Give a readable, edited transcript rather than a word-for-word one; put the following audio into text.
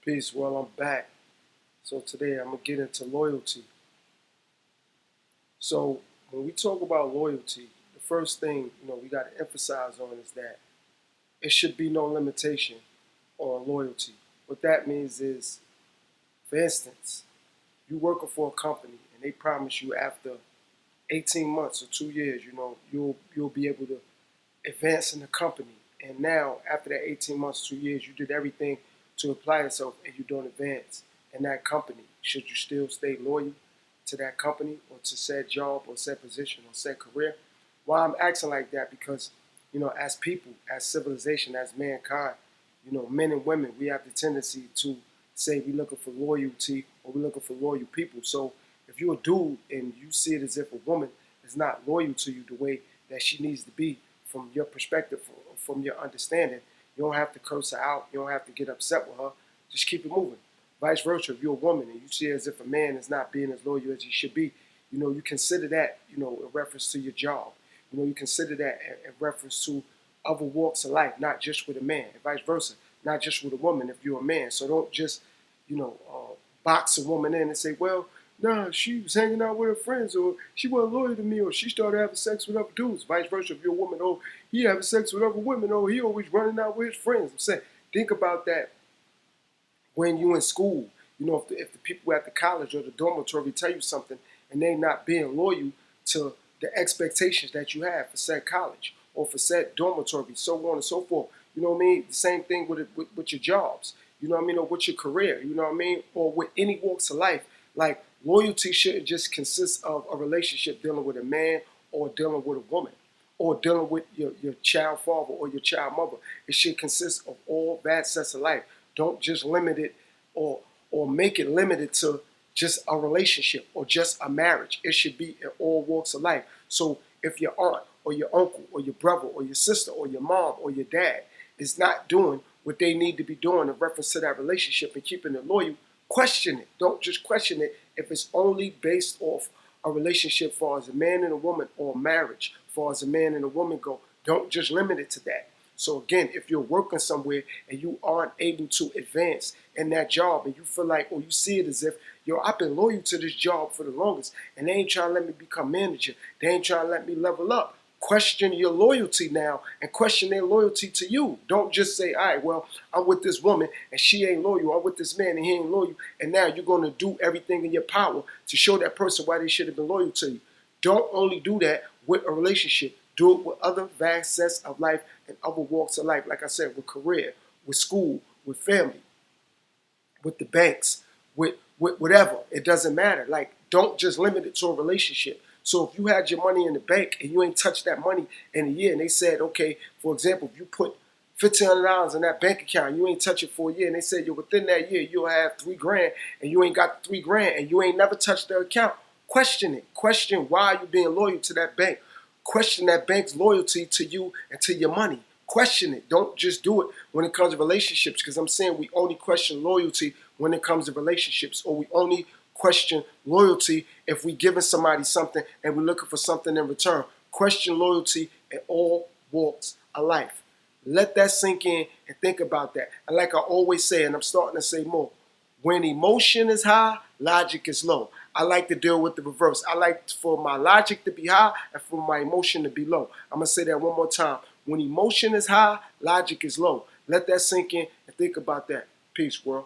Peace. Well, I'm back. So today I'm gonna get into loyalty. So when we talk about loyalty, the first thing we got to emphasize on is that it should be no limitation on loyalty. What that means is, for instance, you working for a company and they promise you after 18 months or 2 years, you'll be able to advance in the company. And now, after that 18 months, 2 years, you did everything to apply yourself and you don't advance in that company. Should you still stay loyal to that company or to said job or said position or said career? Why I'm acting like that? Because, as people, as civilization, as mankind, men and women, we have the tendency to say we're looking for loyalty or we're looking for loyal people. So if you're a dude and you see it as if a woman is not loyal to you the way that she needs to be, from your perspective, from your understanding, you don't have to curse her out. You don't have to get upset with her. Just keep it moving. Vice versa, if you're a woman and you see it as if a man is not being as loyal as he should be, you consider that, in reference to your job. You consider that in reference to other walks of life, not just with a man, and vice versa, not just with a woman if you're a man. So don't just, box a woman in and say, well, nah, she was hanging out with her friends, or she wasn't loyal to me, or she started having sex with other dudes. Vice versa, if you're a woman, oh, he having sex with other women, or he always running out with his friends. I'm saying, think about that when you in school. If the people at the college or the dormitory tell you something and they not being loyal to the expectations that you have for said college or for said dormitory, so on and so forth. You know what I mean? The same thing with your jobs. You know what I mean? Or with your career. You know what I mean? Or with any walks of life. Like, loyalty shouldn't just consist of a relationship dealing with a man or dealing with a woman or dealing with your child father or your child mother. It should consist of all facets of life. Don't just limit it or make it limited to just a relationship or just a marriage. It should be in all walks of life. So if your aunt or your uncle or your brother or your sister or your mom or your dad is not doing what they need to be doing in reference to that relationship and keeping it loyal, question it. Don't just question it if it's only based off a relationship far as a man and a woman, or marriage far as a man and a woman go. Don't just limit it to that. So again, if you're working somewhere and you aren't able to advance in that job and you feel like, or you see it as if, I've been loyal to this job for the longest and they ain't trying to let me become manager. They ain't trying to let me level up. Question your loyalty now and question their loyalty to you. Don't just say, all right, well, I'm with this woman and she ain't loyal. I'm with this man and he ain't loyal. And now you're going to do everything in your power to show that person why they should have been loyal to you. Don't only do that with a relationship. Do it with other facets of life and other walks of life. Like I said, with career, with school, with family, with the banks, with whatever. It doesn't matter. Like, don't just limit it to a relationship. So if you had your money in the bank and you ain't touched that money in a year, and they said, okay, for example, if you put $1,500 in that bank account, you ain't touch it for a year, and they said, within that year you'll have $3,000, and you ain't got $3,000, and you ain't never touched the account. Question it. Question why you being loyal to that bank. Question that bank's loyalty to you and to your money. Question it. Don't just do it when it comes to relationships, because I'm saying we only question loyalty when it comes to relationships, or we only question loyalty if we giving somebody something and we're looking for something in return. Question loyalty in all walks of life. Let that sink in and think about that. And like I always say, and I'm starting to say more, when emotion is high, logic is low. I like to deal with the reverse. I like for my logic to be high and for my emotion to be low. I'm going to say that one more time. When emotion is high, logic is low. Let that sink in and think about that. Peace, world.